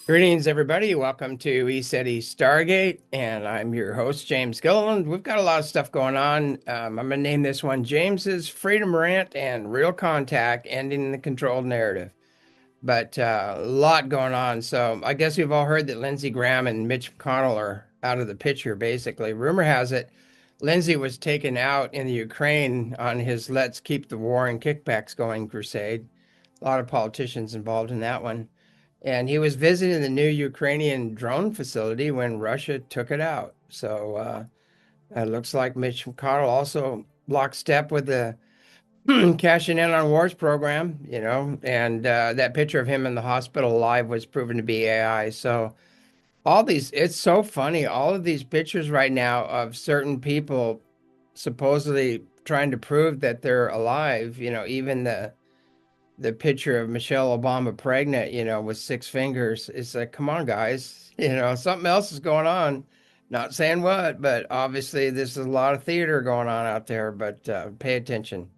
Greetings, everybody. Welcome to ECETI Stargate, and I'm your host, James Gilliland. We've got a lot of stuff going on. I'm going to name this one James's Freedom Rant and Real Contact, Ending the Controlled Narrative. But a lot going on. So I guess we've all heard that Lindsey Graham and Mitch McConnell are out of the picture, basically. Rumor has it Lindsey was taken out in the Ukraine on his Let's Keep the War and Kickbacks Going crusade. A lot of politicians involved in that one. And he was visiting the new Ukrainian drone facility when Russia took it out. So it looks like Mitch McConnell also lockstep with the cashing in on wars program, and that picture of him in the hospital alive was proven to be AI. So it's so funny. All of these pictures right now of certain people supposedly trying to prove that they're alive, even the picture of Michelle Obama pregnant, with 6 fingers. It's like, come on, guys, something else is going on. Not saying what, but obviously this is a lot of theater going on out there, but pay attention.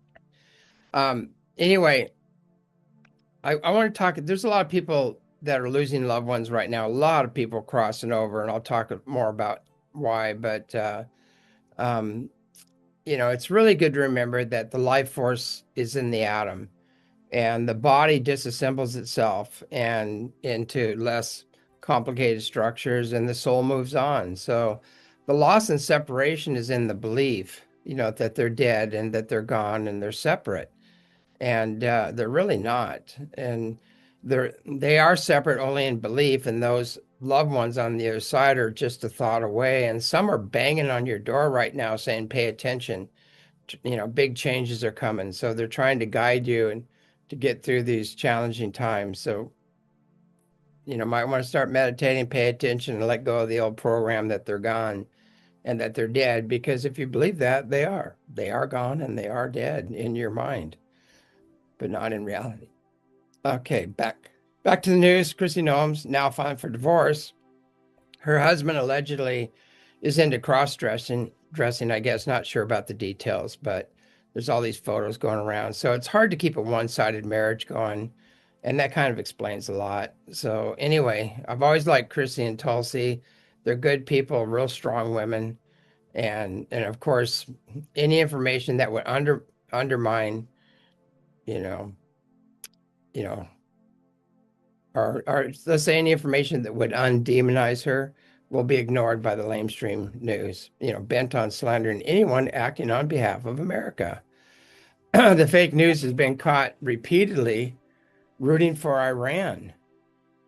Anyway, I want to talk, there's a lot of people that are losing loved ones right now, a lot of people crossing over, and I'll talk more about why, but it's really good to remember that the life force is in the atom. And the body disassembles itself and into less complicated structures, and the soul moves on. So the loss and separation is in the belief, that they're dead and that they're gone and they're separate. And they're really not. And they are separate only in belief, and those loved ones on the other side are just a thought away. And some are banging on your door right now saying, pay attention. Big changes are coming. So they're trying to guide you and to get through these challenging times. So, might want to start meditating, pay attention, and let go of the old program that they're gone and that they're dead. Because if you believe that, they are gone and they are dead in your mind, but not in reality. Okay, back to the news. Chrissy Noem's now filing for divorce. Her husband allegedly is into cross-dressing, I guess, not sure about the details, but there's all these photos going around. So it's hard to keep a one-sided marriage going. And that kind of explains a lot. So anyway, I've always liked Chrissy and Tulsi. They're good people, real strong women. And of course, any information that would undermine, or let's say any information that would undemonize her will be ignored by the lamestream news, bent on slandering anyone acting on behalf of America. The fake news has been caught repeatedly rooting for Iran.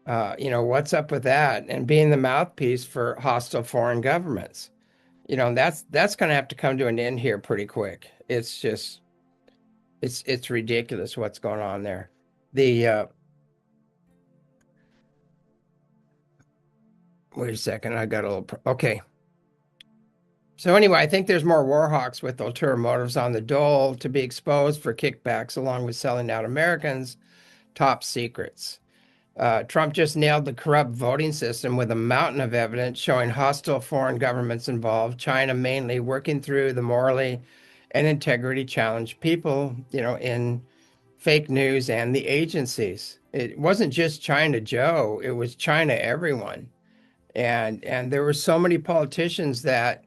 What's up with that? And being the mouthpiece for hostile foreign governments. That's going to have to come to an end here pretty quick. It's just, it's ridiculous what's going on there. Wait a second, I got a little, okay. So anyway, I think there's more war hawks with ulterior motives on the dole to be exposed for kickbacks, along with selling out Americans top secrets. Trump just nailed the corrupt voting system with a mountain of evidence showing hostile foreign governments involved, China mainly, working through the morally and integrity challenged people, in fake news and the agencies. It wasn't just China Joe, it was China everyone. And there were so many politicians that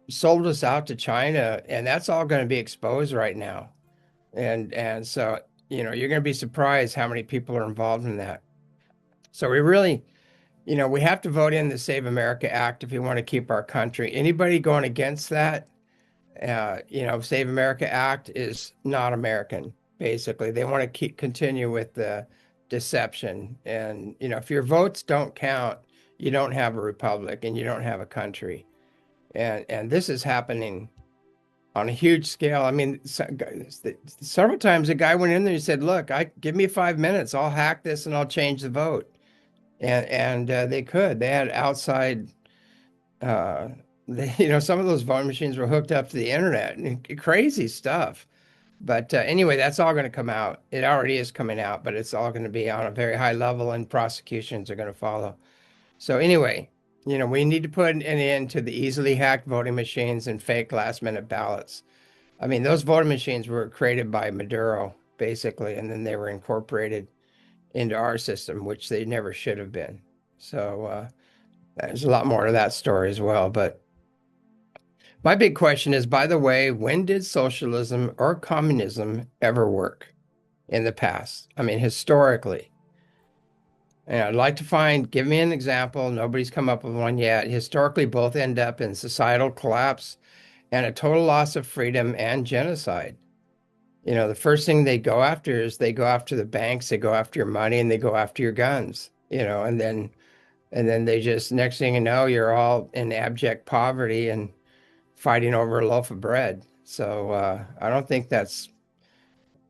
sold us out to China, and that's all going to be exposed right now. And so, you're going to be surprised how many people are involved in that. So we really, we have to vote in the Save America Act if we want to keep our country. Anybody going against that, Save America Act is not American, basically. They want to continue with the deception. And, if your votes don't count, you don't have a republic and you don't have a country. And this is happening on a huge scale. I mean, several times a guy went in there and said, "Look, I give me 5 minutes, I'll hack this and I'll change the vote." And they could. They had outside, uh, some of those voting machines were hooked up to the internet and crazy stuff. But anyway, that's all going to come out. It already is coming out, but it's all going to be on a very high level, and prosecutions are going to follow. So anyway, we need to put an end to the easily hacked voting machines and fake last minute ballots. I mean, those voting machines were created by Maduro, basically, and then they were incorporated into our system, which they never should have been. So there's a lot more to that story as well. But my big question is, by the way, when did socialism or communism ever work in the past? I mean, historically. And I'd like to give me an example. Nobody's come up with one yet. Historically, both end up in societal collapse and a total loss of freedom and genocide. The first thing they go after is they go after the banks, they go after your money, and they go after your guns, and then they just, next thing you know, you're all in abject poverty and fighting over a loaf of bread. So I don't think that's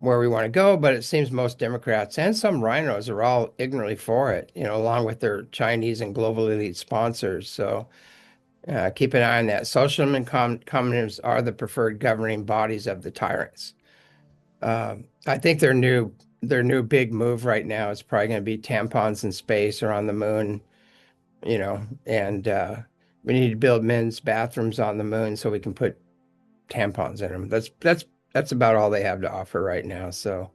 where we want to go, but it seems most Democrats and some rhinos are all ignorantly for it, along with their Chinese and global elite sponsors. So keep an eye on that. Socialism and communism are the preferred governing bodies of the tyrants. I think their new big move right now is probably going to be tampons in space or on the moon, and we need to build men's bathrooms on the moon so we can put tampons in them. That's about all they have to offer right now. So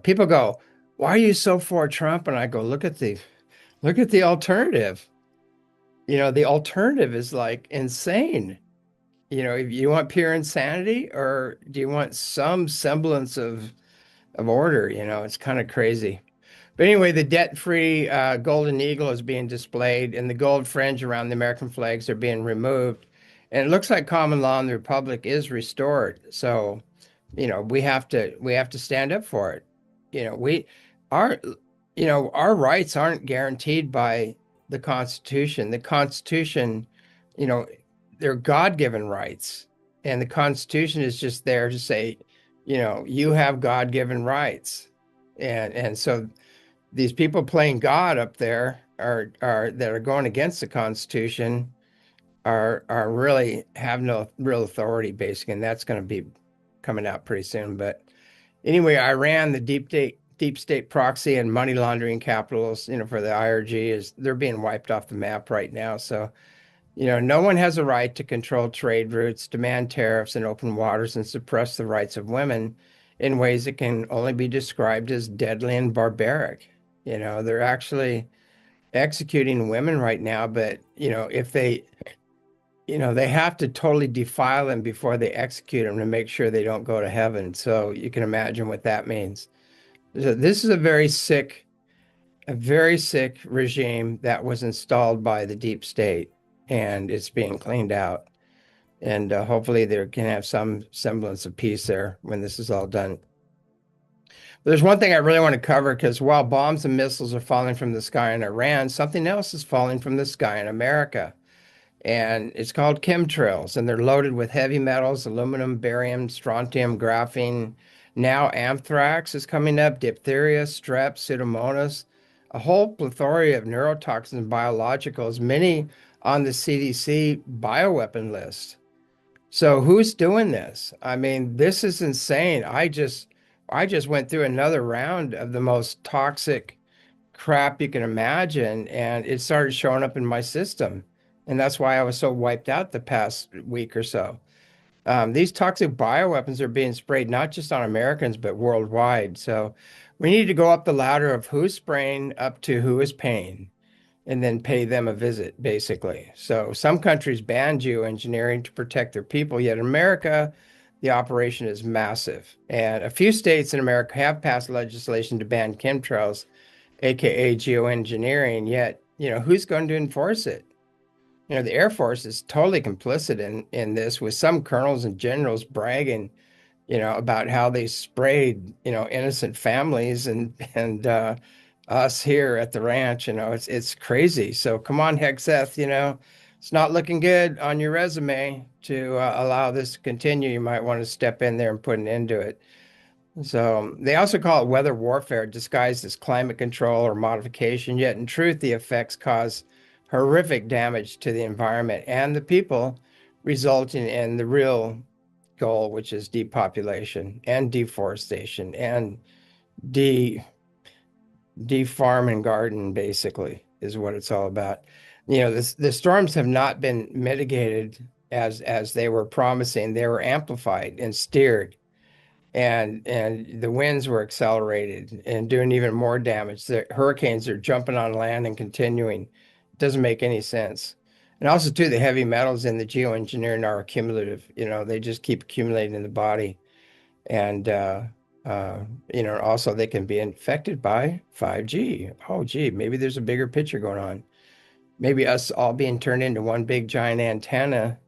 people go, "Why are you so for Trump?" And I go, look at the alternative. The alternative is like insane. If you want pure insanity, or do you want some semblance of order? It's kind of crazy. But anyway, the debt-free golden eagle is being displayed, and the gold fringe around the American flags are being removed. And it looks like common law in the Republic is restored. So, we have to stand up for it. Our, our rights aren't guaranteed by the Constitution. The Constitution, you know, they're God-given rights, and the Constitution is just there to say, you have God-given rights, and so these people playing God up there are that are going against the Constitution are really have no real authority, basically, and that's going to be coming out pretty soon. But anyway, Iran, the deep state proxy and money laundering capitals, for the IRG they're being wiped off the map right now. So, no one has a right to control trade routes, demand tariffs and open waters, and suppress the rights of women in ways that can only be described as deadly and barbaric. They're actually executing women right now, but if they have to totally defile them before they execute them to make sure they don't go to heaven. So you can imagine what that means. So this is a very sick regime that was installed by the deep state, and it's being cleaned out. And hopefully they can have some semblance of peace there when this is all done. But there's one thing I really want to cover, because while bombs and missiles are falling from the sky in Iran, something else is falling from the sky in America. And it's called chemtrails, and they're loaded with heavy metals, aluminum, barium, strontium, graphene. Now anthrax is coming up, diphtheria, strep, pseudomonas, a whole plethora of neurotoxins and biologicals, many on the CDC bioweapon list. So who's doing this? I mean, this is insane. I just went through another round of the most toxic crap you can imagine, and it started showing up in my system. And that's why I was so wiped out the past week or so. These toxic bioweapons are being sprayed not just on Americans, but worldwide. So we need to go up the ladder of who's spraying up to who is paying, and then pay them a visit, basically. So some countries ban geoengineering to protect their people, yet in America, the operation is massive. And a few states in America have passed legislation to ban chemtrails, aka geoengineering, yet, who's going to enforce it? The Air Force is totally complicit in this, with some colonels and generals bragging, about how they sprayed, innocent families and us here at the ranch. It's crazy. So come on, Hexeth, it's not looking good on your resume to allow this to continue. You might want to step in there and put an end to it. So they also call it weather warfare, disguised as climate control or modification. Yet in truth, the effects cause horrific damage to the environment and the people, resulting in the real goal, which is depopulation and deforestation and de farm and garden, basically, is what it's all about. The storms have not been mitigated as they were promising. They were amplified and steered, and the winds were accelerated and doing even more damage. The hurricanes are jumping on land and continuing. It doesn't make any sense. And also, too, the heavy metals in the geoengineering are accumulative. They just keep accumulating in the body. And also they can be infected by 5G. Oh, gee, maybe there's a bigger picture going on. Maybe us all being turned into one big giant antenna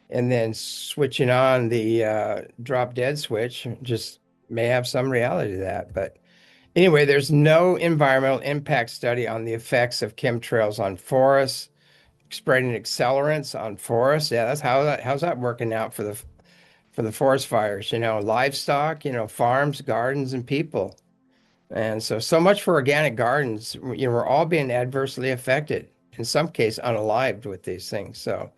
and then switching on the drop dead switch just may have some reality to that. But anyway, there's no environmental impact study on the effects of chemtrails on forests, spreading accelerants on forests. Yeah, how's that working out for the forest fires, livestock, farms, gardens, and people. And so much for organic gardens. We're all being adversely affected, in some case unalived with these things. So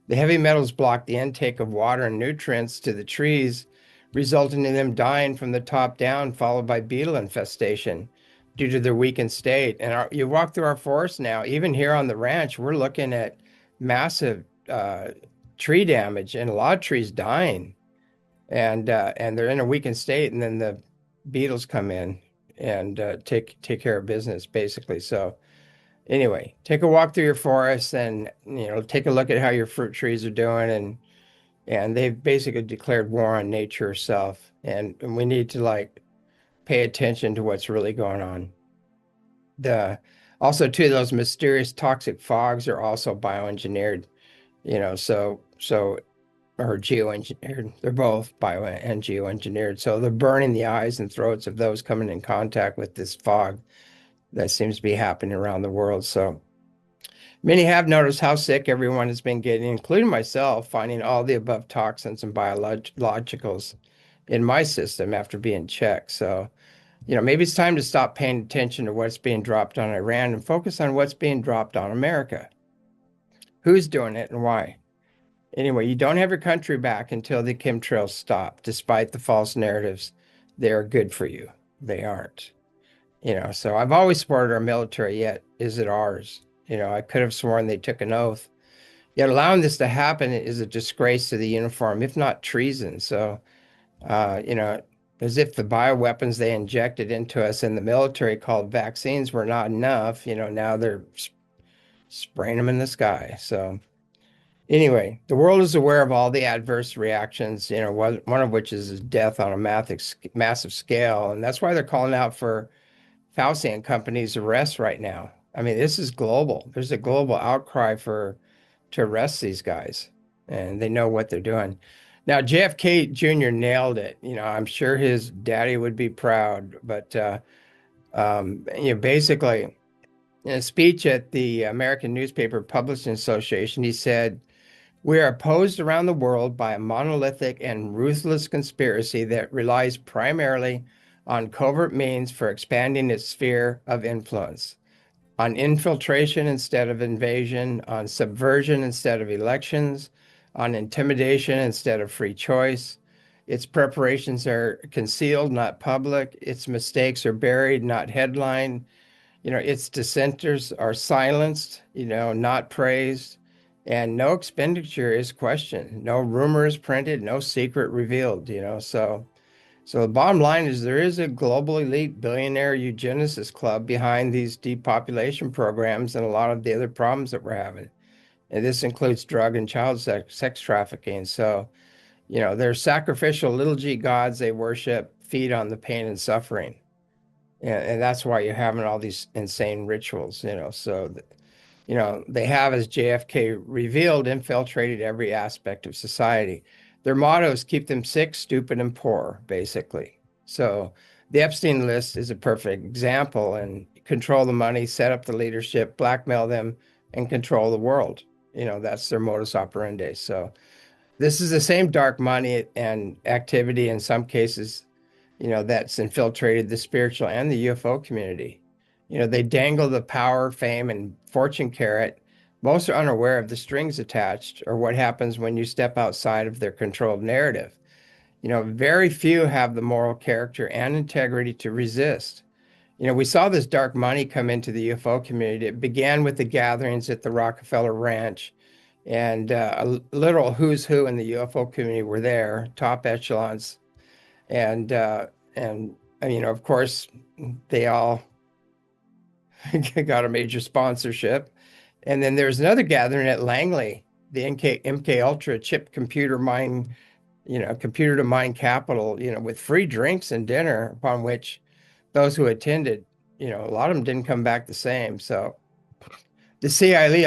the heavy metals block the intake of water and nutrients to the trees, resulting in them dying from the top down, followed by beetle infestation due to their weakened state. And you walk through our forest now, even here on the ranch, we're looking at massive tree damage and a lot of trees dying. And they're in a weakened state, and then the beetles come in and take care of business, basically. So anyway, take a walk through your forest and take a look at how your fruit trees are doing, and they've basically declared war on nature herself, and we need to pay attention to what's really going on. Also too, those mysterious toxic fogs are also bioengineered, so or geoengineered. They're both bio and geoengineered. So they're burning the eyes and throats of those coming in contact with this fog that seems to be happening around the world. So many have noticed how sick everyone has been getting, including myself, finding all the above toxins and biologicals in my system after being checked. So, maybe it's time to stop paying attention to what's being dropped on Iran and focus on what's being dropped on America. Who's doing it and why? Anyway, you don't have your country back until the chemtrails stop, despite the false narratives. They are good for you. They aren't. So I've always supported our military, yet is it ours? I could have sworn they took an oath. Yet allowing this to happen is a disgrace to the uniform, if not treason. So, as if the bioweapons they injected into us in the military called vaccines were not enough, now they're spraying them in the sky. So anyway, the world is aware of all the adverse reactions, one of which is death on a massive scale. And that's why they're calling out for Fauci and company's arrests right now. I mean, this is global. There's a global outcry to arrest these guys, and they know what they're doing. Now, JFK Jr. nailed it. I'm sure his daddy would be proud, but basically, in a speech at the American Newspaper Publishing Association, he said, "We are opposed around the world by a monolithic and ruthless conspiracy that relies primarily on covert means for expanding its sphere of influence, on infiltration instead of invasion, on subversion instead of elections, on intimidation instead of free choice. Its preparations are concealed, not public. Its mistakes are buried, not headlined. Its dissenters are silenced, not praised. And no expenditure is questioned. No rumor is printed, no secret revealed, So the bottom line is there is a global elite billionaire eugenicist club behind these depopulation programs and a lot of the other problems that we're having. And this includes drug and child sex trafficking. So, they're sacrificial little g gods they worship, feed on the pain and suffering. And that's why you're having all these insane rituals, So, they have, as JFK revealed, infiltrated every aspect of society. Their motto is keep them sick, stupid, and poor, basically. So the Epstein list is a perfect example, and control the money, set up the leadership, blackmail them, and control the world. That's their modus operandi. So this is the same dark money and activity in some cases, that's infiltrated the spiritual and the UFO community. They dangle the power, fame, and fortune carrot. Most are unaware of the strings attached or what happens when you step outside of their controlled narrative. Very few have the moral character and integrity to resist. We saw this dark money come into the UFO community. It began with the gatherings at the Rockefeller Ranch, and a literal who's who in the UFO community were there, top echelons, and of course, they all got a major sponsorship. And then there's another gathering at Langley, the MK Ultra chip computer to mind capital, with free drinks and dinner, upon which those who attended, a lot of them didn't come back the same. So the CIA,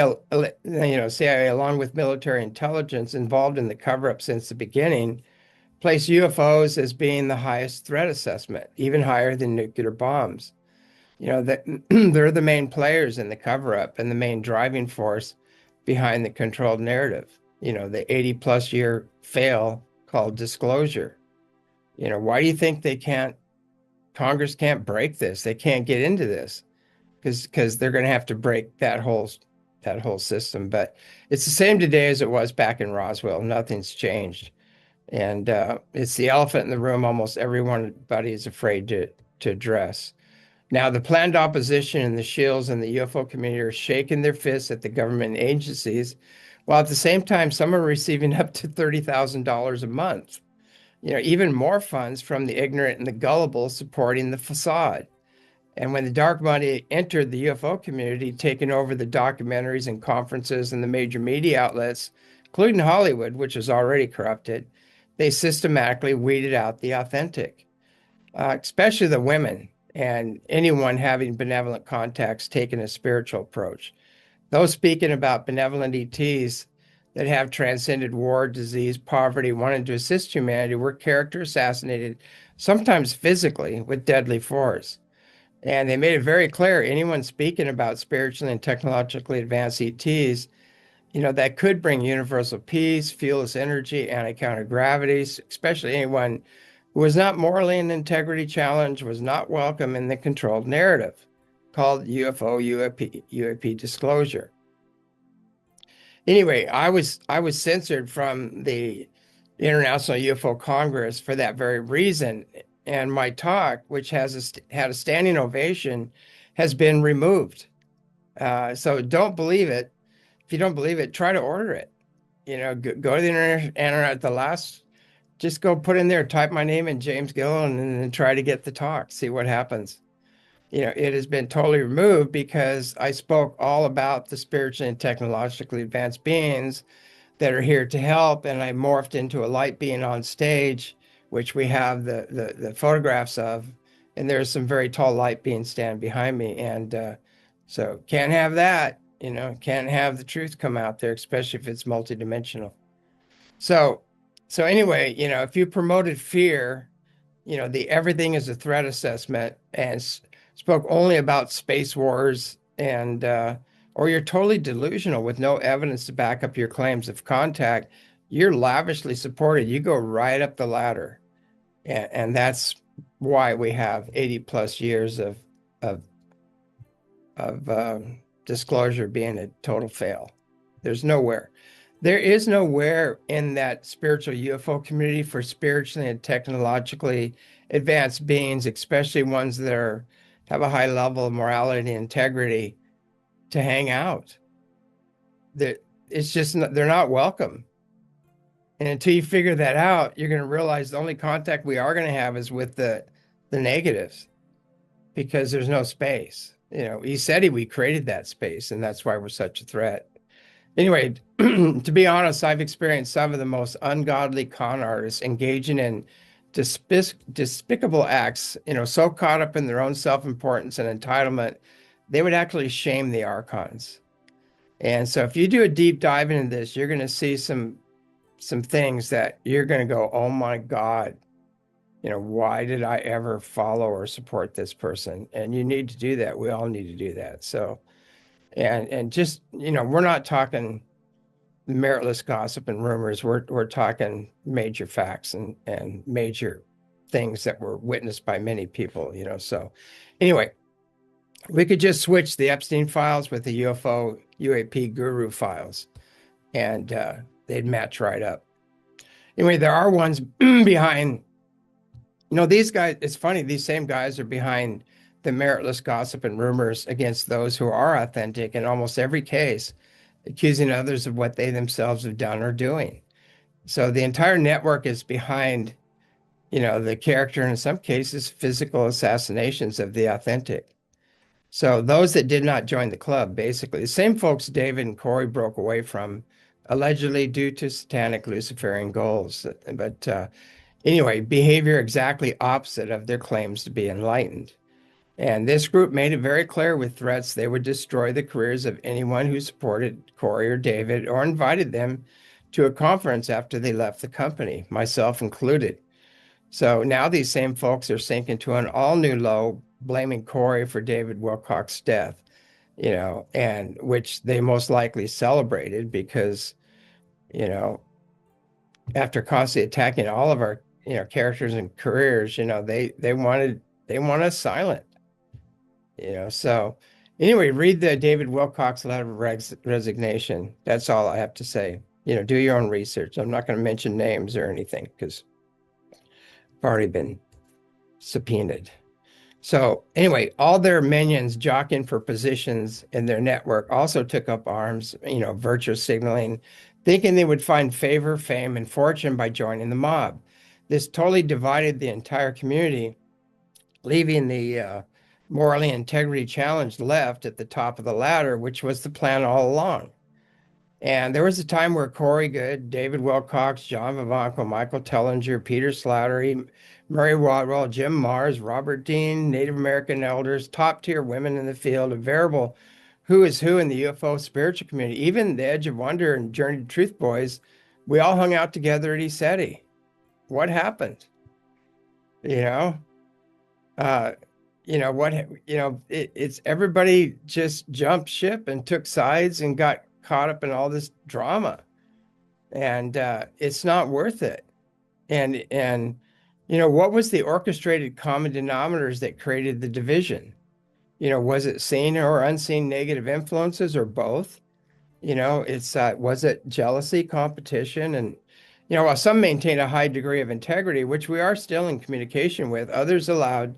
along with military intelligence involved in the cover-up since the beginning, place UFOs as being the highest threat assessment, even higher than nuclear bombs. That they're the main players in the cover-up and the main driving force behind the controlled narrative. The 80 plus year fail called disclosure. Why do you think Congress can't break this? They can't get into this because they're going to have to break that whole system. But it's the same today as it was back in Roswell. Nothing's changed. And it's the elephant in the room almost everybody is afraid to address. Now, the planned opposition and the shills in the UFO community are shaking their fists at the government agencies, while at the same time, some are receiving up to $30,000 a month. Even more funds from the ignorant and the gullible supporting the facade. And when the dark money entered the UFO community, taking over the documentaries and conferences and the major media outlets, including Hollywood, which is already corrupted, they systematically weeded out the authentic, especially the women and anyone having benevolent contacts taking a spiritual approach. Those speaking about benevolent ETs that have transcended war, disease, poverty, wanted to assist humanity were character assassinated, sometimes physically, with deadly force. And they made it very clear anyone speaking about spiritually and technologically advanced ETs, that could bring universal peace, fearless energy, anti-counter gravities, especially anyone who was not morally and integrity challenged, was not welcome in the controlled narrative called UFO UAP disclosure. Anyway, I was censored from the International UFO Congress for that very reason, and my talk, which had a standing ovation, has been removed. So don't believe it. If you don't believe it, try to order it. Go to the internet. Just go put in there, type my name in James Gilliland, and then try to get the talk. See what happens. It has been totally removed because I spoke all about the spiritually and technologically advanced beings that are here to help, and I morphed into a light being on stage, which we have the photographs of, and there's some very tall light beings stand behind me, and so can't have that. Can't have the truth come out there, especially if it's multidimensional. So anyway, if you promoted fear, the everything is a threat assessment and spoke only about space wars and or you're totally delusional with no evidence to back up your claims of contact, you're lavishly supported. You go right up the ladder. And that's why we have 80 plus years of disclosure being a total fail. There is nowhere in that spiritual UFO community for spiritually and technologically advanced beings, especially ones that have a high level of morality and integrity, to hang out. It's just they're not welcome. And until you figure that out, you're going to realize the only contact we are going to have is with the negatives, because there's no space. ECETI, we created that space, and that's why we're such a threat. Anyway, to be honest, I've experienced some of the most ungodly con artists engaging in despicable acts, so caught up in their own self-importance and entitlement, they would actually shame the archons. And so if you do a deep dive into this, you're going to see some things that you're going to go, oh my God, why did I ever follow or support this person? And you need to do that. We all need to do that. So, and just, we're not talking meritless gossip and rumors. We're talking major facts and major things that were witnessed by many people, you know. So anyway, we could just switch the Epstein files with the UFO UAP guru files, and they'd match right up. Anyway, there are ones behind, you know, these guys, it's funny, these same guys are behind the meritless gossip and rumors against those who are authentic in almost every case, accusing others of what they themselves have done or doing. So the entire network is behind, you know, the character, and in some cases, physical assassinations of the authentic. So those that did not join the club, basically, the same folks David and Corey broke away from, allegedly due to satanic Luciferian goals. But anyway, behavior exactly opposite of their claims to be enlightened. And this group made it very clear with threats they would destroy the careers of anyone who supported Corey or David or invited them to a conference after they left the company, myself included. So now these same folks are sinking to an all new low, blaming Corey for David Wilcox's death, you know, and which they most likely celebrated because, you know, after constantly attacking all of our, you know, characters and careers, you know, they want us silent, you know. So anyway, read the David Wilcox letter of resignation. That's all I have to say. You know, do your own research. I'm not going to mention names or anything because I've already been subpoenaed. So anyway, all their minions jockeying for positions in their network also took up arms, you know, virtue signaling, thinking they would find favor, fame, and fortune by joining the mob. This totally divided the entire community, leaving the morally integrity challenged left at the top of the ladder, which was the plan all along. And there was a time where Corey Good, David Wilcox, John Vivanco, Michael Tellinger, Peter Slattery, Murray Wadwell, Jim Mars, Robert Dean, Native American elders, top tier women in the field, a veritable who is who in the UFO spiritual community, even the Edge of Wonder and Journey to Truth boys, we all hung out together at ECETI. What happened? You know, uh, you know what? You know, it's everybody just jumped ship and took sides and got caught up in all this drama, and it's not worth it. And you know, what was the orchestrated common denominators that created the division? You know, was it seen or unseen negative influences or both? You know, it's was it jealousy, competition, and you know, while some maintain a high degree of integrity, which we are still in communication with, others allowed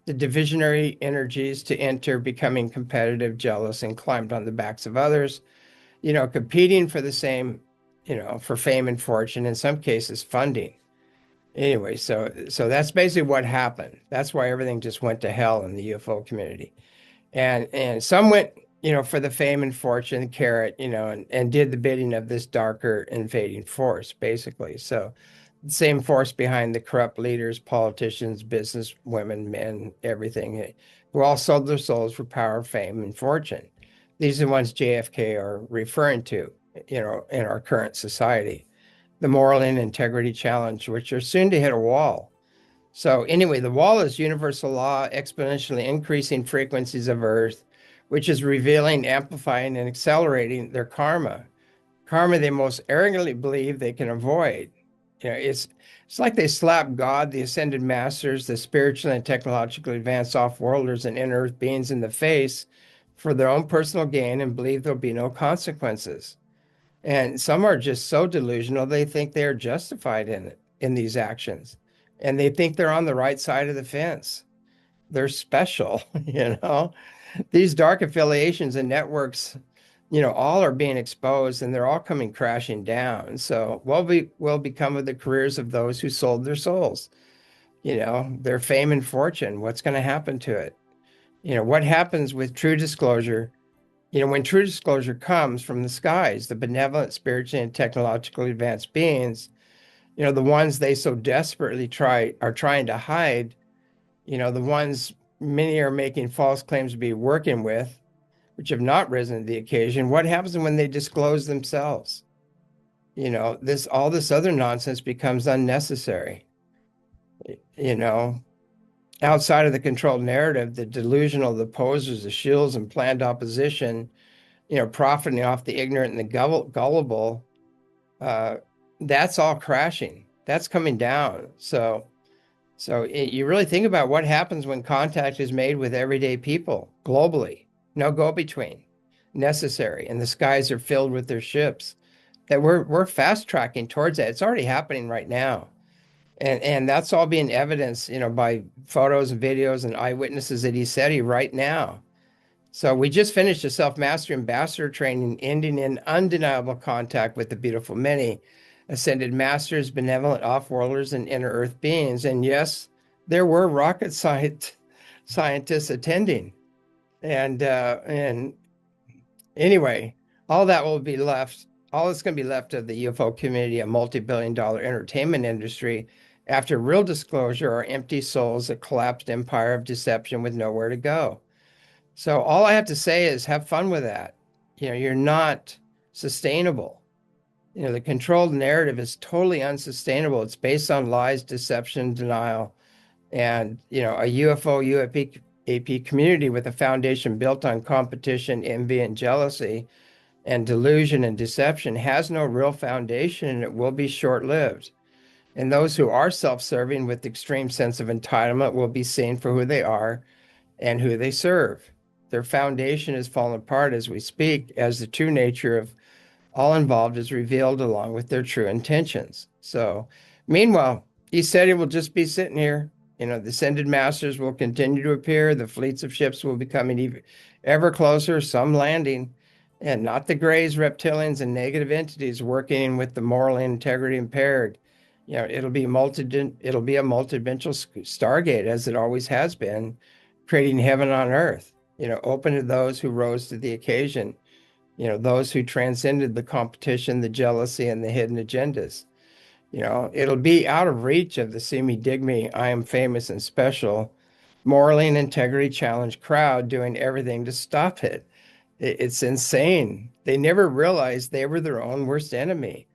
the divisionary energies to enter, becoming competitive, jealous, and climbed on the backs of others, you know, competing for the same, you know, for fame and fortune, in some cases funding. Anyway, so that's basically what happened. That's why everything just went to hell in the UFO community. And some went, you know, for the fame and fortune, carrot, you know, and did the bidding of this darker invading force, basically. So the same force behind the corrupt leaders, politicians, business women, men, everything, who all sold their souls for power, fame, and fortune. These are the ones JFK are referring to, you know, in our current society. The moral and integrity challenge, which are soon to hit a wall. So anyway, the wall is universal law, exponentially increasing frequencies of Earth, which is revealing, amplifying, and accelerating their karma. Karma they most arrogantly believe they can avoid. You know, it's like they slap God, the ascended masters, the spiritually and technologically advanced off-worlders and in-earth beings in the face for their own personal gain and believe there'll be no consequences. And some are just so delusional they think they're justified in it, in these actions. And they think they're on the right side of the fence. They're special, you know. These dark affiliations and networks, you know, all are being exposed and they're all coming crashing down. So what will become of the careers of those who sold their souls? You know, their fame and fortune. What's going to happen to it? You know, what happens with true disclosure? You know, when true disclosure comes from the skies, the benevolent, spiritually, and technologically advanced beings, you know, the ones they so desperately are trying to hide, you know, the ones many are making false claims to be working with, which have not risen to the occasion. What happens when they disclose themselves? You know, all this other nonsense becomes unnecessary. You know, outside of the controlled narrative, the delusional, the posers, the shills, and planned opposition, you know, profiting off the ignorant and the gullible, uh, that's all crashing. That's coming down. You really think about what happens when contact is made with everyday people globally. No go-between necessary, and the skies are filled with their ships. That we're fast tracking towards that. It's already happening right now, and that's all being evidenced, by photos and videos and eyewitnesses at ECETI right now. So we just finished a self-mastery ambassador training, ending in undeniable contact with the beautiful many ascended masters, benevolent off-worlders, and inner earth beings. And yes, there were scientists attending. And anyway, all that will be left. All that's going to be left of the UFO community, a multi-billion-dollar entertainment industry, after real disclosure, are empty souls, a collapsed empire of deception with nowhere to go. So all I have to say is have fun with that. You're not sustainable. The controlled narrative is totally unsustainable. It's based on lies, deception, denial, and, a UFO, UAP community with a foundation built on competition, envy, and jealousy, and delusion and deception has no real foundation, and it will be short-lived. And those who are self-serving with extreme sense of entitlement will be seen for who they are and who they serve. Their foundation is falling apart as we speak, as the true nature of all involved is revealed along with their true intentions. So, meanwhile, he said he will just be sitting here. The ascended masters will continue to appear. The fleets of ships will be coming ever closer, some landing, and not the Greys, reptilians, and negative entities working with the moral integrity impaired. It'll be a multidimensional stargate, as it always has been, creating heaven on earth, open to those who rose to the occasion, those who transcended the competition, the jealousy, and the hidden agendas. It'll be out of reach of the see me, dig me, I am famous and special, morally and integrity challenged crowd doing everything to stop it. It's insane. They never realized they were their own worst enemy.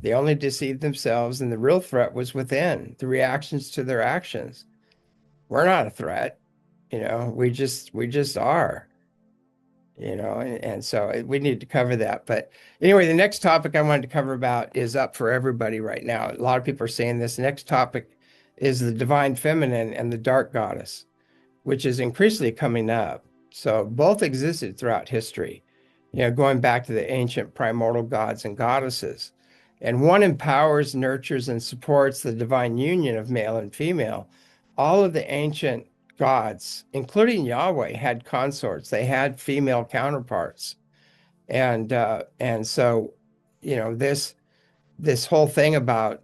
They only deceived themselves, and the real threat was within, the reactions to their actions. We're not a threat. We just are. And so we need to cover that. But anyway, the next topic I wanted to cover about is up for everybody right now. A lot of people are saying this. The next topic is the divine feminine and the dark goddess, which is increasingly coming up. So both existed throughout history, going back to the ancient primordial gods and goddesses. And one empowers, nurtures, and supports the divine union of male and female. All of the ancient gods, including Yahweh, had consorts. They had female counterparts, and so, this whole thing about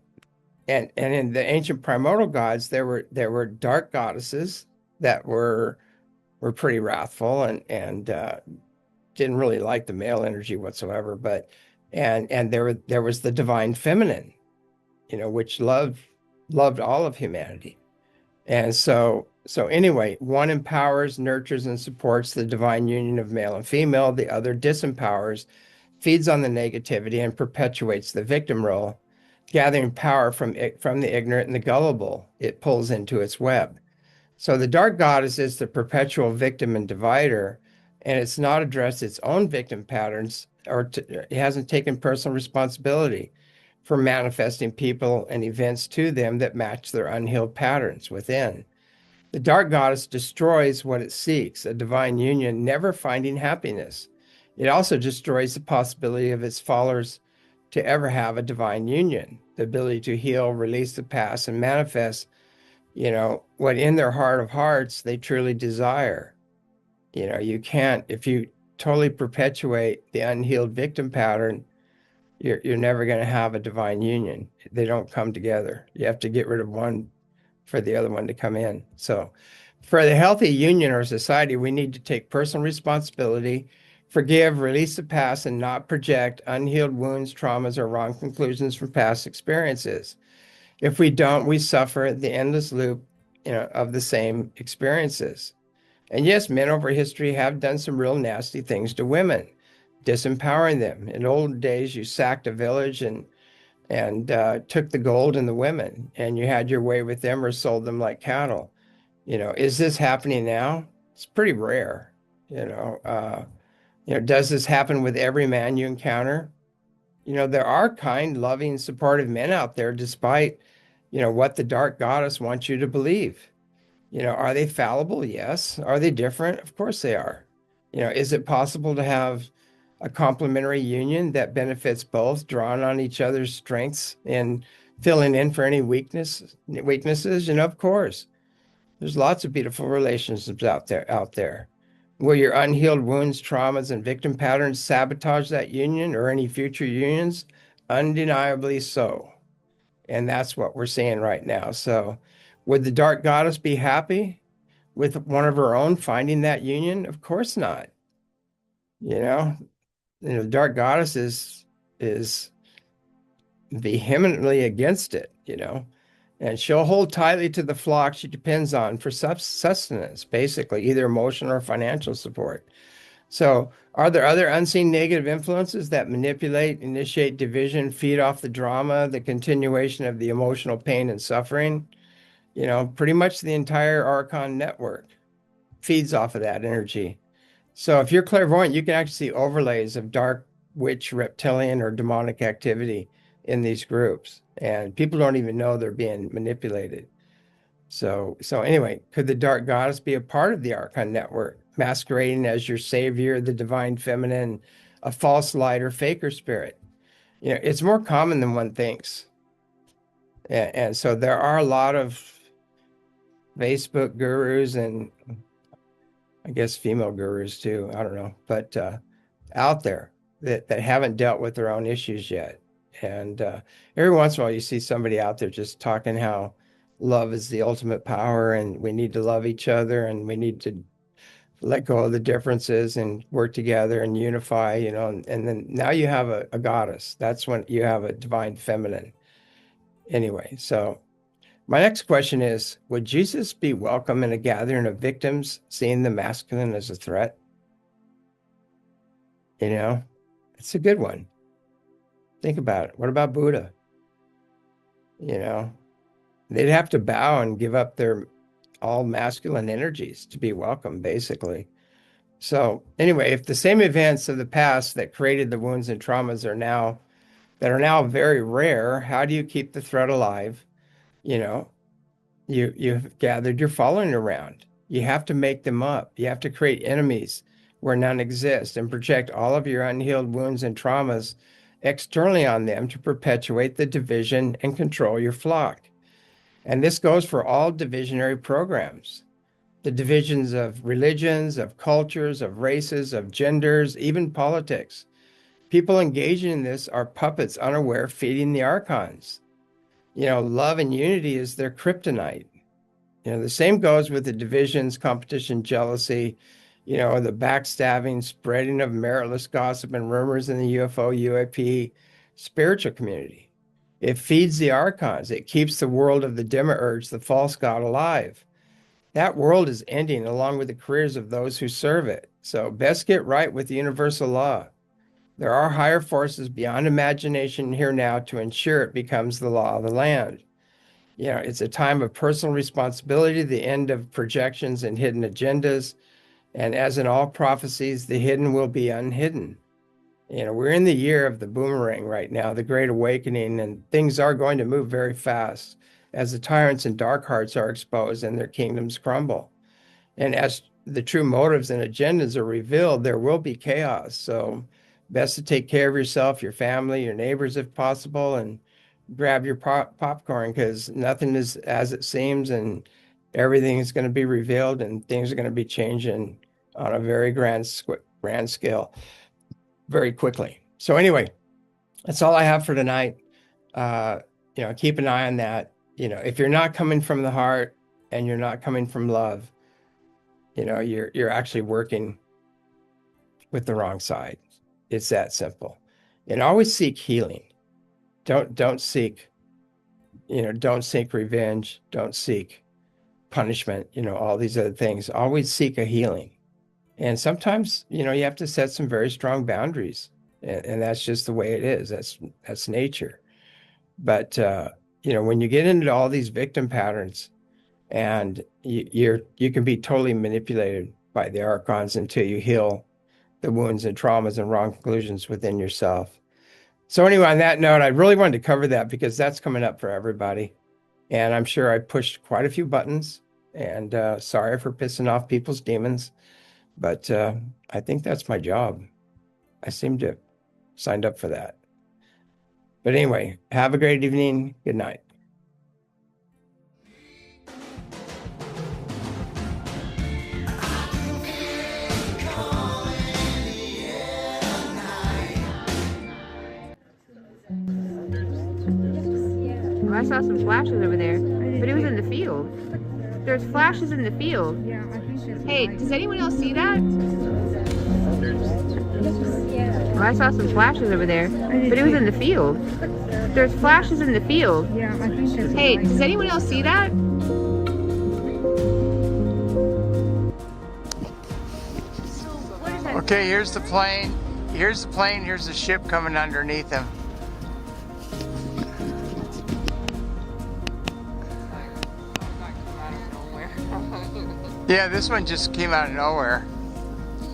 and in the ancient primordial gods, there were dark goddesses that were pretty wrathful and didn't really like the male energy whatsoever. But and there was the divine feminine, which loved all of humanity. And so anyway, one empowers, nurtures, and supports the divine union of male and female. The other disempowers, feeds on the negativity, and perpetuates the victim role, gathering power from the ignorant and the gullible. It pulls into its web. So the dark goddess is the perpetual victim and divider, and it's not addressed its own victim patterns, it hasn't taken personal responsibility for manifesting people and events to them that match their unhealed patterns within. The dark goddess destroys what it seeks, a divine union, never finding happiness. It also destroys the possibility of its followers to ever have a divine union, the ability to heal, release the past, and manifest, what in their heart of hearts they truly desire. You can't, if you totally perpetuate the unhealed victim pattern, you're never going to have a divine union. They don't come together. You have to get rid of one for the other one to come in. So for the healthy union or society, we need to take personal responsibility, forgive, release the past, and not project unhealed wounds, traumas, or wrong conclusions from past experiences. If we don't, we suffer the endless loop, of the same experiences. And yes, men over history have done some real nasty things to women, disempowering them. In old days, you sacked a village and took the gold and the women, and you had your way with them or sold them like cattle. Is this happening now? It's pretty rare. Does this happen with every man you encounter? There are kind, loving, supportive men out there, despite, what the dark goddess wants you to believe. Are they fallible? Yes. Are they different? Of course they are. Is it possible to have a complementary union that benefits both, drawing on each other's strengths and filling in for any weaknesses? Of course. There's lots of beautiful relationships out there. Will your unhealed wounds, traumas, and victim patterns sabotage that union or any future unions? Undeniably so. And that's what we're seeing right now. So, would the dark goddess be happy with one of her own finding that union? Of course not. You know, the dark goddess is vehemently against it. And she'll hold tightly to the flock she depends on for sustenance, basically, either emotional or financial support. So, are there other unseen negative influences that manipulate, initiate division, feed off the drama, the continuation of the emotional pain and suffering? Pretty much the entire Archon network feeds off of that energy. So, if you're clairvoyant, you can actually see overlays of dark witch, reptilian, or demonic activity in these groups, and people don't even know they're being manipulated. So anyway, could the dark goddess be a part of the Archon network, masquerading as your savior, the divine feminine, a false light or faker spirit? It's more common than one thinks. And so there are a lot of Facebook gurus and I guess female gurus too. I don't know, but out there that haven't dealt with their own issues yet. And every once in a while, you see somebody out there just talking how love is the ultimate power and we need to love each other and we need to let go of the differences and work together and unify. And then now you have a goddess. That's when you have a divine feminine. Anyway, so my next question is, would Jesus be welcome in a gathering of victims, seeing the masculine as a threat? It's a good one. Think about it. What about Buddha? They'd have to bow and give up their all masculine energies to be welcome, basically. So anyway, if the same events of the past that created the wounds and traumas are now very rare, how do you keep the threat alive? You know, you've gathered your following around. You have to make them up. You have to create enemies where none exist and project all of your unhealed wounds and traumas externally on them to perpetuate the division and control your flock. And this goes for all divisionary programs. The divisions of religions, of cultures, of races, of genders, even politics. People engaging in this are puppets unaware feeding the archons. Love and unity is their kryptonite. The same goes with the divisions, competition, jealousy, the backstabbing, spreading of meritless gossip and rumors in the UFO, UAP spiritual community. It feeds the archons. It keeps the world of the demiurge, the false god, alive. That world is ending along with the careers of those who serve it. So best get right with the universal law. There are higher forces beyond imagination here now to ensure it becomes the law of the land. It's a time of personal responsibility, the end of projections and hidden agendas. And as in all prophecies, the hidden will be unhidden. We're in the year of the boomerang right now, the great awakening, and things are going to move very fast as the tyrants and dark hearts are exposed and their kingdoms crumble. And as the true motives and agendas are revealed, there will be chaos. So best to take care of yourself, your family, your neighbors if possible, and grab your popcorn because nothing is as it seems and everything is going to be revealed and things are going to be changing on a very grand scale very quickly. So anyway, that's all I have for tonight. Keep an eye on that. If you're not coming from the heart and you're not coming from love, you're actually working with the wrong side. It's that simple. And always seek healing. Don't seek revenge. Don't seek punishment. All these other things. Always seek a healing. And sometimes, you have to set some very strong boundaries, and that's just the way it is. That's nature. But when you get into all these victim patterns, and you can be totally manipulated by the archons until you heal the wounds and traumas and wrong conclusions within yourself. So anyway, on that note, I really wanted to cover that because that's coming up for everybody. And I'm sure I pushed quite a few buttons, and sorry for pissing off people's demons, but I think that's my job. I seem to have signed up for that. But anyway, have a great evening. Good night. I saw some flashes over there, but it was in the field. There's flashes in the field. Yeah, I think there's. Hey, does anyone else see that? I saw some flashes over there, but it was in the field. There's flashes in the field. Yeah, I think there's. Hey, does anyone else see that? Okay, here's the plane. Here's the plane. Here's the ship coming underneath him. Yeah, this one just came out of nowhere.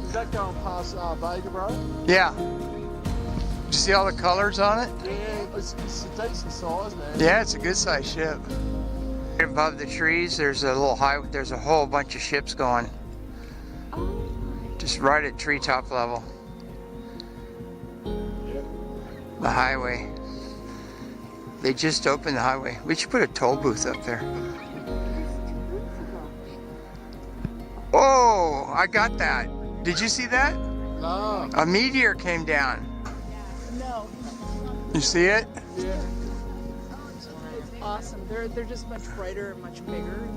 Is that going past Vega, bro? Yeah. Did you see all the colors on it? Yeah, it's a decent size, man. Yeah, it's a good sized ship. Above the trees, there's a little there's a whole bunch of ships going. Just right at treetop level. The highway. They just opened the highway. We should put a toll booth up there. Oh, I got that. Did you see that? No. A meteor came down. No. You see it? Yeah. Awesome. They're just much brighter and much bigger.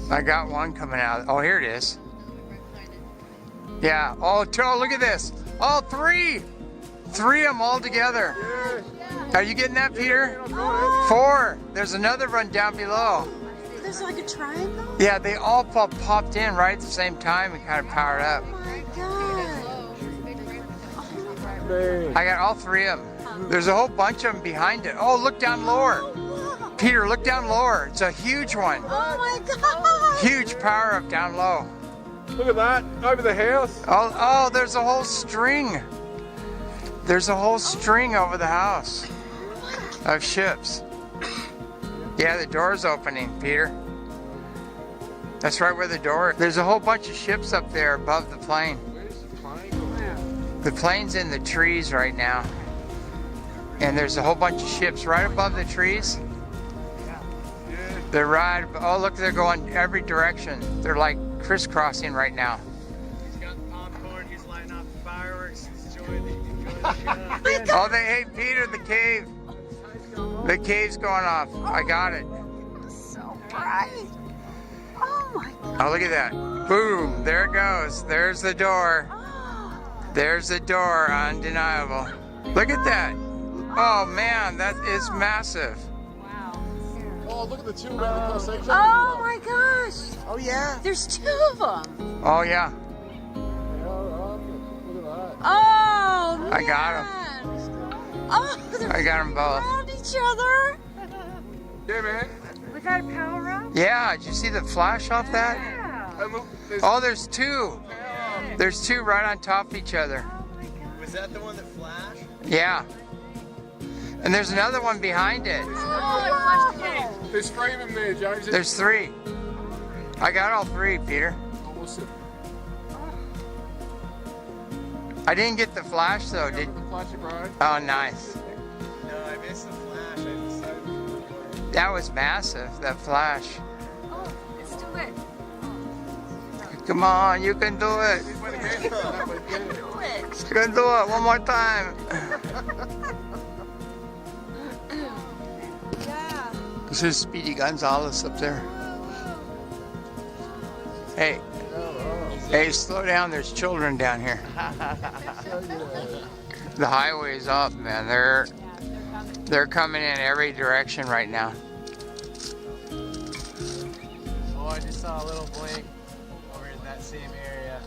I got one coming out. Oh, here it is. Yeah. Oh, look at this. All three. Three of them all together. Are you getting that, Peter? 4. There's another one down below. There's like a triangle? Yeah, they all popped in right at the same time and kind of powered up. Oh my god. I got all 3 of them. There's a whole bunch of them behind it. Oh, look down lower. Peter, look down lower. It's a huge one. Oh my god. Huge power up down low. Look at that, over the house. Oh, there's a whole string. There's a whole string over the house of ships. Yeah, the door's opening, Peter. That's right where the door is. There's a whole bunch of ships up there above the plane. Where's the plane? The plane's in the trees right now. And there's a whole bunch of ships right above the trees. They're right, oh look, they're going every direction. They're like crisscrossing right now. He's got the popcorn, he's lighting off the fireworks, he's enjoying the show. Oh, hey Peter, the cave. The cave's going off. I got it. So bright. Oh my god. Oh, look at that. Boom, there it goes. There's the door. There's the door, undeniable. Look at that. Oh man, that is massive. Oh, look at the two around the cross section. Oh my gosh. Oh yeah. There's 2 of them. Oh yeah. Look at that. Oh man. I got 'em. Oh, they're I got 'em both. around each other. Yeah, man. We got a power up? Yeah, did you see the flash off that? Yeah. And look, there's Oh, there's 2. There's 2 right on top of each other. Was that the one that flashed? Yeah. And there's another one behind it. there's 3 of them there, James. There's 3. I got all 3, Peter. Awesome. I didn't get the flash though, did Flash it, bro. Oh, nice. No, I missed the flash. I decided to record. That was massive, that flash. Let's do it. Come on, you can do it. You can do it one more time. Yeah. This is Speedy Gonzalez up there. Hey. Hey, slow down. There's children down here. The highway's up, man. They're coming in every direction right now. Oh, I just saw a little blink over in that same area.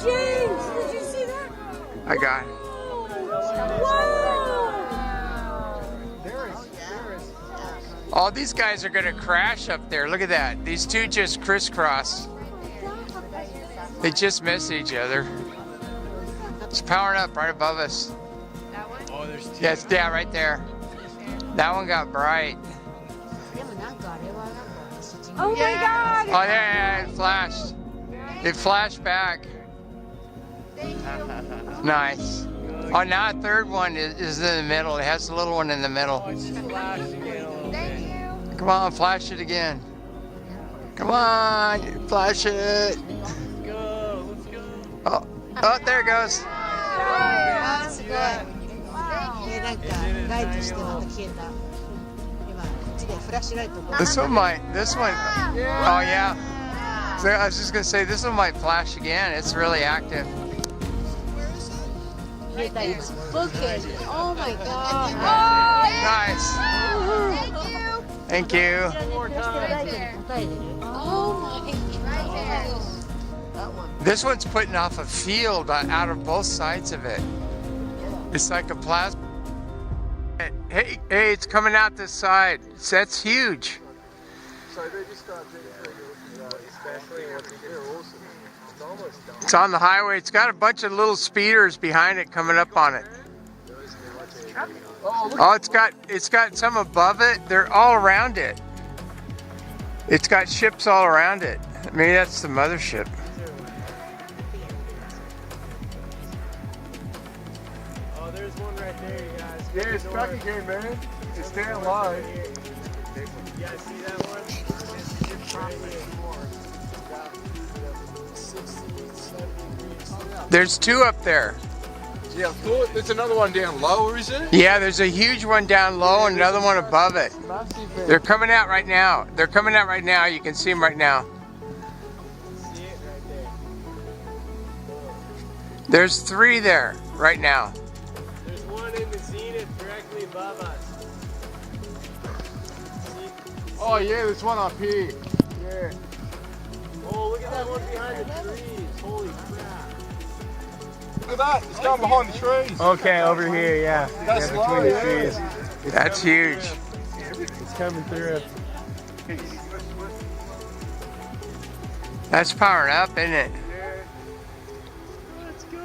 James, did you see that? I got it. Wow. There is All these guys are gonna crash up there. Look at that. These two just crisscross. They just miss each other. It's powering up right above us. Oh, there's two. Yeah, yeah, right there. That one got bright. Oh my god! Oh yeah, it flashed. It flashed back. Nice. Oh, now a third one is in the middle. It has a little one in the middle. Oh, it's just flashing it a little bit. Come on, flash it again. Come on, flash it. Let's go. Let's go. Oh, oh, there it goes. This one might. Oh yeah. So I was just gonna say this one might flash again. It's really active. It's booking. Oh my god. Nice. Thank you. Oh my god. This one's putting off a field out of both sides of it. It's like a plasma. Hey, it's coming out this side. That's huge. It's on the highway. It's got a bunch of little speeders behind it coming up on it. Oh, it's got some above it. They're all around it. It's got ships all around it. Maybe that's the mothership. Oh, there's one right there, you guys. Yeah, it's back again, man. It's staying alive. You guys see that one? It's right here. There's two up there. Yeah, there's another one down lower, is it? Yeah, there's a huge one down low and another one above it. They're coming out right now. They're coming out right now. You can see them right now. See it right there. There's three there right now. There's one in the zenith directly above us. Oh yeah, there's one up here. Yeah. Oh, look at that one behind the trees. Holy crap. Look at that. It's down behind the trees. Okay, over here, yeah. That's low, yeah. That's huge. It's coming through. That's powering up, isn't it? Let's go.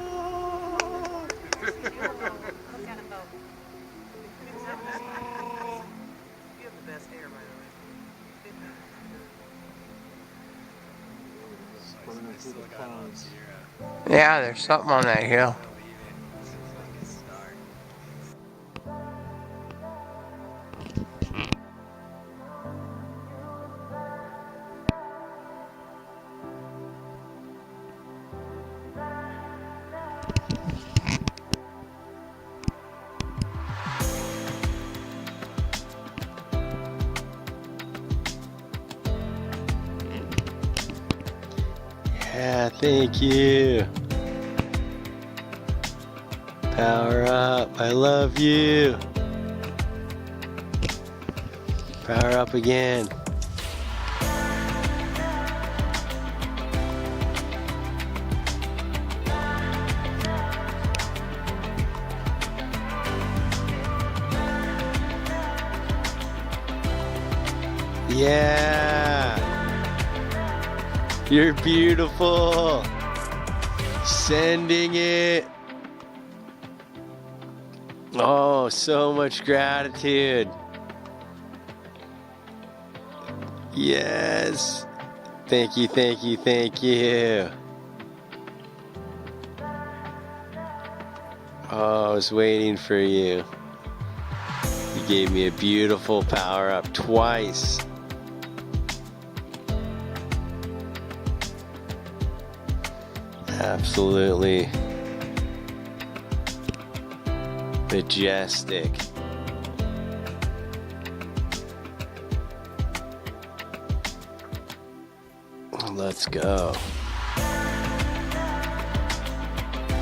Yeah, there's something on that hill. Yeah, thank you. Power up. I love you. Power up again. Yeah. You're beautiful. Sending it. Oh, so much gratitude. Yes. Thank you, thank you, thank you. Oh, I was waiting for you. You gave me a beautiful power up twice. Absolutely majestic. Let's go.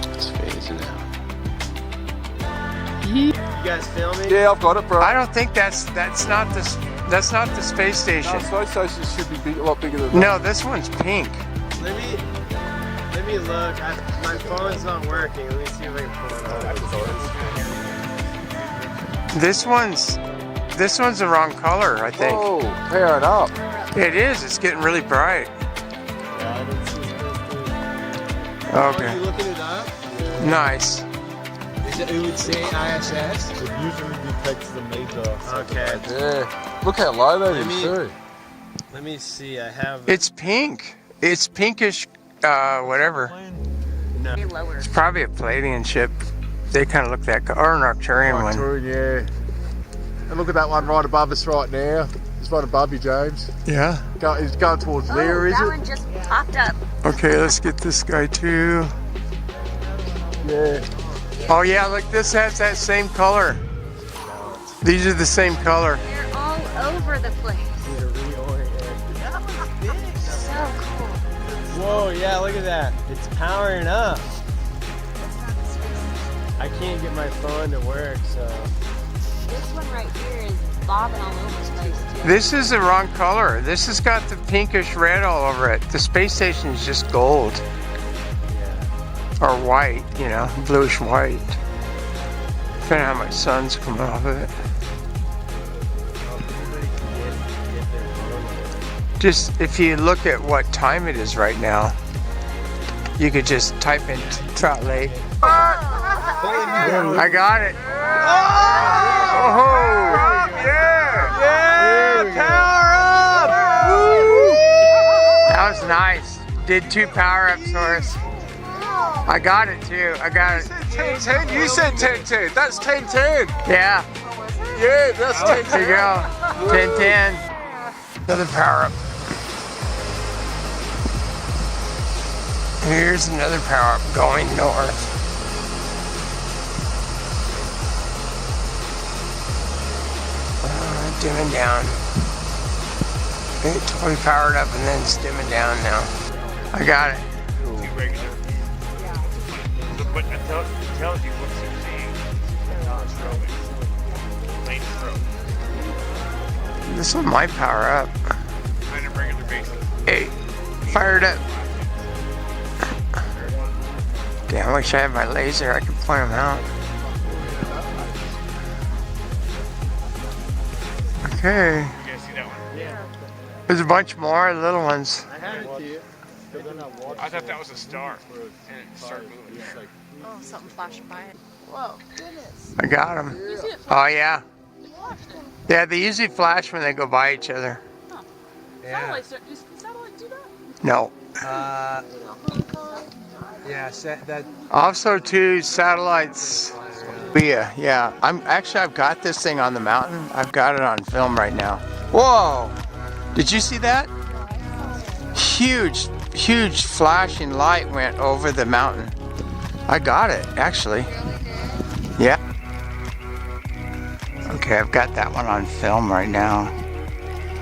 Let's phase it out. You guys filming? Yeah, I've got it, bro. I don't think that's not the space station. No, space station should be big, a lot bigger than that. No, this one's pink. Let me look. My phone's not working. Let me see if I can pull it up. This one's This one's the wrong color, I think. Oh, power it up. It is. It's getting really bright. Okay. You looking it up? Nice. It would say ISS. It usually detects the major. Okay. Yeah. Look how low that is too. Let me see. I have. It's pink. It's pinkish, whatever. It's probably a Palladian ship. They kind of look that, or an Arcturian one. Yeah. And look at that one right above us right now. There's one above you, James. Yeah. He's going towards there, is that it? one just popped up. Okay, let's get this guy too. Yeah. Oh yeah, look, this has that same color. These are the same color. They're all over the place. So cool. Whoa! Yeah, look at that. It's powering up. I can't get my phone to work, so. This one right here is bobbing all over the place too. This is the wrong color. This has got the pinkish red all over it. The space station is just gold. Or white, you know, bluish white. Depending on how much sun's coming off of it. Just, if you look at what time it is right now, you could just type in Trout Lake. I got it. Oh! Yeah! Yeah! Power up! Woo! That was nice. Did 2 power-ups for us. I got it too. I got it. 10-10. You said 10-10. That's 10-10. Yeah. Yeah, that's 10-10. There you go. 10-10. Another power-up. Here's another power-up going north. Dimming down. It totally powered up and then it's dimming down now. I got it. But it tells you what you're seeing. Main stroke. This one might power up. Trying to bring it to basic. Hey, fired up. Damn, I wish I had my laser. I could point them out. Okay. You guys see that one? Yeah. There's a bunch more little ones. I thought that was a star. And it started moving. Oh, something flashed by it. Whoa, goodness. I got them. Oh, yeah. Yeah, they usually flash when they go by each other. Satellites, does satellite do that? No. Yeah, that. Also, too, satellites. Yeah. I've got this thing on the mountain. I've got it on film right now. Whoa! Did you see that? Huge flashing light went over the mountain. I got it, actually. Yeah. Okay, I've got that one on film right now.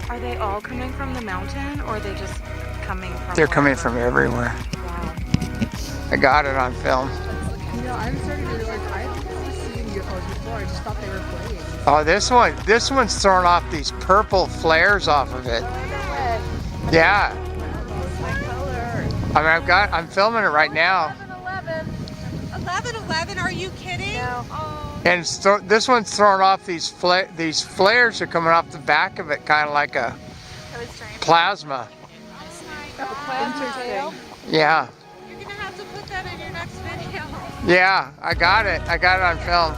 Are they all coming from the mountain, or are they just coming from? They're coming from everywhere. Wow. I got it on film. You know, I'm starting to realize I've seen UFOs before. I just thought they were playing. Oh, this one's throwing off these purple flares off of it. Yeah. I mean, I'm filming it right now. 11, are you kidding? No. And this one's throwing off these flares are coming off the back of it, kind of like a plasma. Interesting. Yeah. You're gonna have to put that in your next video. Yeah, I got it on film.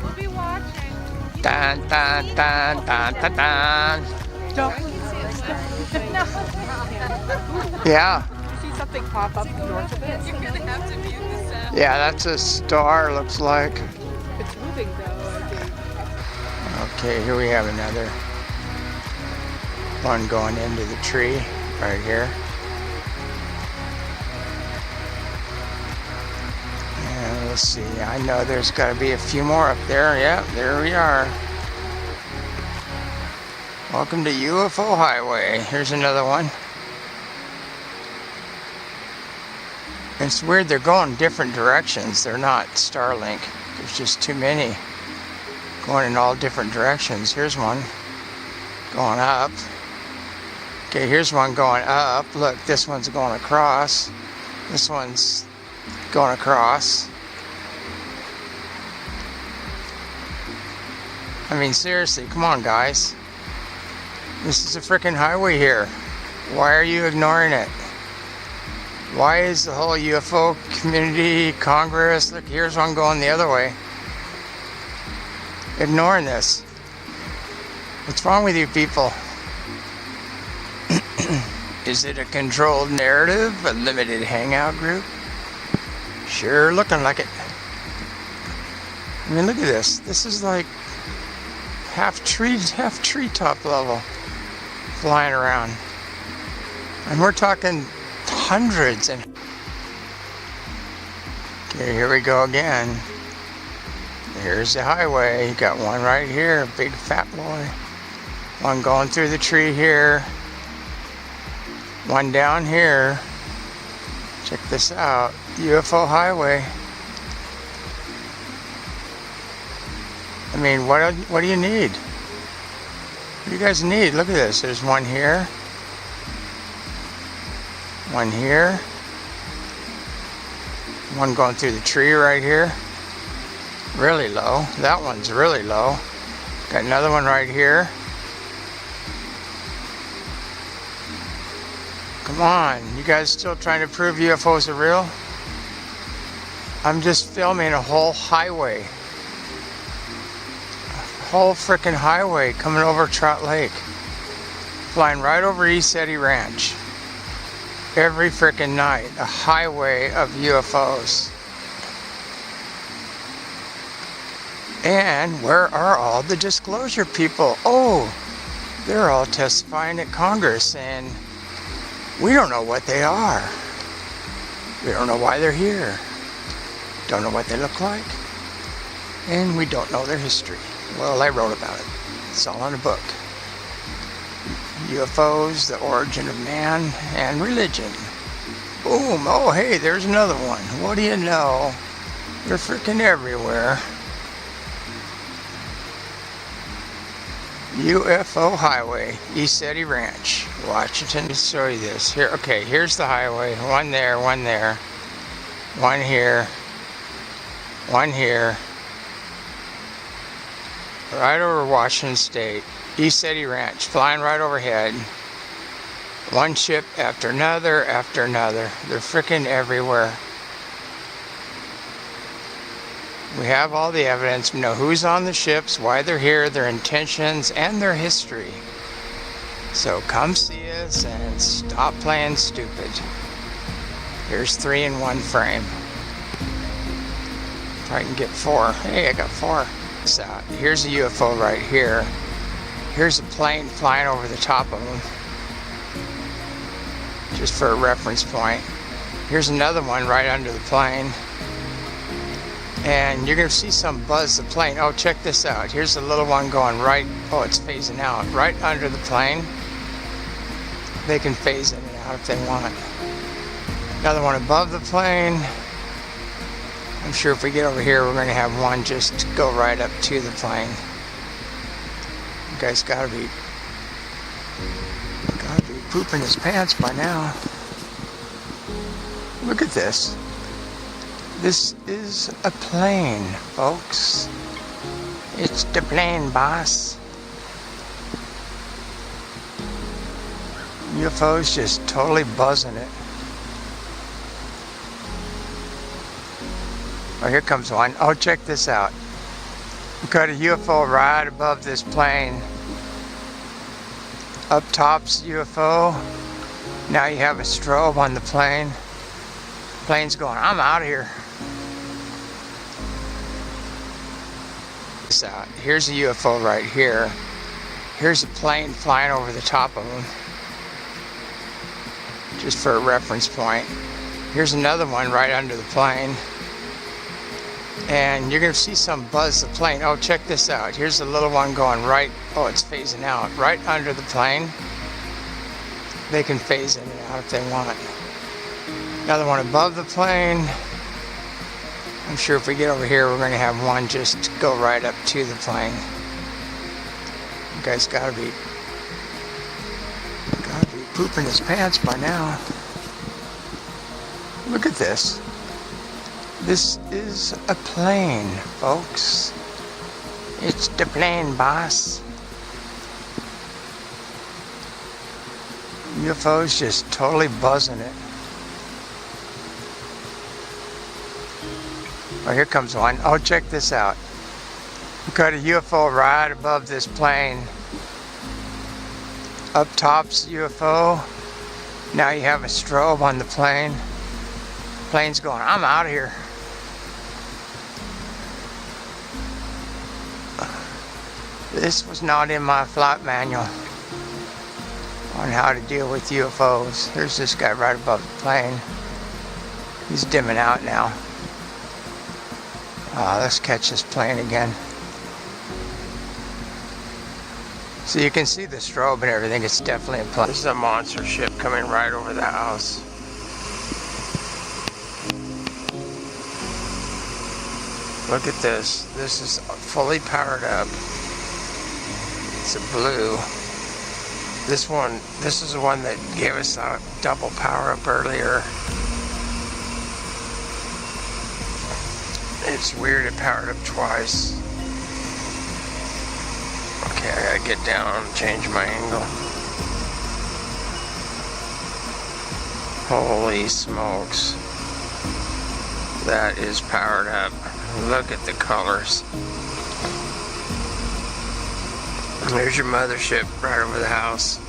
We'll be watching. Dun, dun, dun, dun, dun, dun. Yeah. You see something pop up north of it? You're gonna have to view the set. Yeah, that's a star, looks like. It's moving though, I think. Okay, here we have another one going into the tree right here. And let's see, I know there's got to be a few more up there. Yeah, there we are. Welcome to UFO Highway. Here's another one. It's weird, they're going different directions. They're not Starlink. There's just too many going in all different directions. Here's one going up. Okay, here's one going up. Look, this one's going across. This one's going across. I mean, seriously, come on, guys. This is a freaking highway here. Why are you ignoring it? Why is the whole UFO community, Congress, look, here's one going the other way, ignoring this? What's wrong with you people? Is it a controlled narrative? A limited hangout group? Sure looking like it. I mean, look at this. This is like half treetop level flying around. And we're talking hundreds. And okay, here we go again. Here's the highway. You got one right here, big fat boy. One going through the tree here. One down here. Check this out. UFO highway. I mean, what do you need? What do you guys need? Look at this. There's one here. One here. One going through the tree right here. Really low. That one's really low. Got another one right here. Come on, you guys still trying to prove UFOs are real? I'm just filming a whole highway. A whole frickin' highway coming over Trout Lake. Flying right over ECETI Ranch. Every frickin' night, a highway of UFOs. And where are all the disclosure people? Oh, they're all testifying at Congress and we don't know what they are. We don't know why they're here. Don't know what they look like. And we don't know their history. Well, I wrote about it. It's all in a book. UFOs, the origin of man, and religion. Boom. Oh, hey, there's another one. What do you know? They're freaking everywhere. UFO highway, ECETI Ranch, Washington. Let's show you this. Here, okay, here's the highway. One there, one there. One here. One here. Right over Washington State. ECETI Ranch, flying right overhead. One ship after another after another. They're freaking everywhere. We have all the evidence. We know who's on the ships, why they're here, their intentions, and their history. So come see us and stop playing stupid. Here's 3 in 1 frame. If I can get 4. Hey, I got 4. So here's a UFO right here. Here's a plane flying over the top of them. Just for a reference point. Here's another one right under the plane. And you're going to see some buzz the plane. Oh, check this out. Here's the little one going right. Oh, it's phasing out. Right under the plane. They can phase in and out if they want. Another one above the plane. I'm sure if we get over here, we're going to have one just go right up to the plane. You guys gotta be pooping his pants by now. Look at this. This is a plane, folks. It's the plane, boss. UFO's just totally buzzing it. Oh, here comes one. Oh, check this out. We've got a UFO right above this plane. Up top's UFO. Now you have a strobe on the plane. Plane's going, I'm out of here. Here's a UFO right here. Here's a plane flying over the top of them. Just for a reference point. Here's another one right under the plane. And you're going to see some buzz the plane. Oh, check this out. Here's the little one going right. Oh, it's phasing out. Right under the plane. They can phase in and out if they want. Another one above the plane. I'm sure if we get over here, we're going to have one just go right up to the plane. You guys gotta be pooping his pants by now. Look at this. This is a plane, folks. It's the plane, boss. UFO's just totally buzzing it. Oh, here comes one. Oh, check this out. We've got a UFO right above this plane. Up top's UFO. Now you have a strobe on the plane. Plane's going, I'm out of here. This was not in my flight manual on how to deal with UFOs. There's this guy right above the plane. He's dimming out now. Let's catch this plane again. So you can see the strobe and everything. It's definitely in plane. This is a monster ship coming right over the house. Look at this. This is fully powered up. It's a blue. This is the one that gave us a double power up earlier. It's weird it powered up twice. Okay, I gotta get down and change my angle. Holy smokes. That is powered up. Look at the colors. There's your mothership right over the house.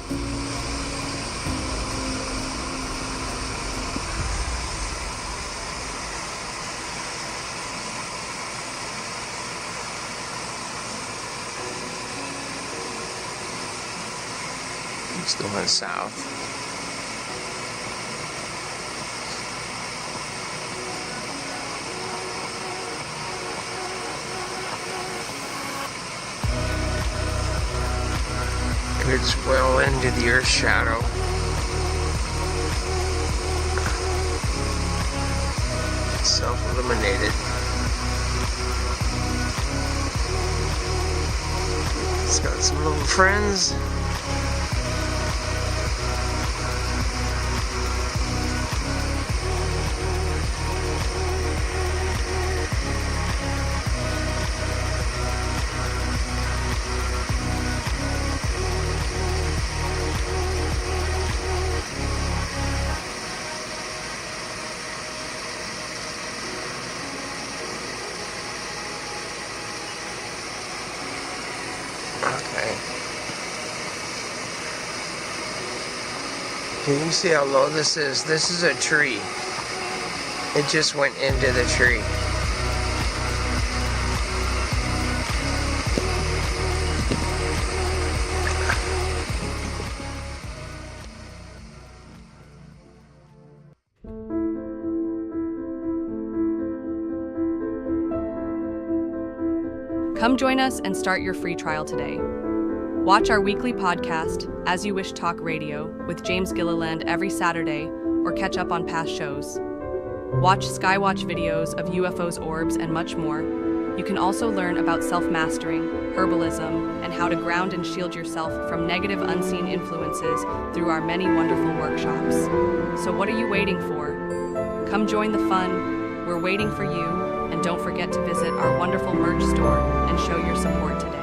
It's the one south. It's well into the Earth's shadow. It's self-illuminated. It's got some little friends. Okay. You can see how low this is. This is a tree. It just went into the tree. Come join us and start your free trial today. Watch our weekly podcast, As You Wish Talk Radio, with James Gilliland every Saturday, or catch up on past shows. Watch Skywatch videos of UFOs, orbs, and much more. You can also learn about self-mastering, herbalism, and how to ground and shield yourself from negative unseen influences through our many wonderful workshops. So what are you waiting for? Come join the fun. We're waiting for you. And don't forget to visit our wonderful merch store and show your support today.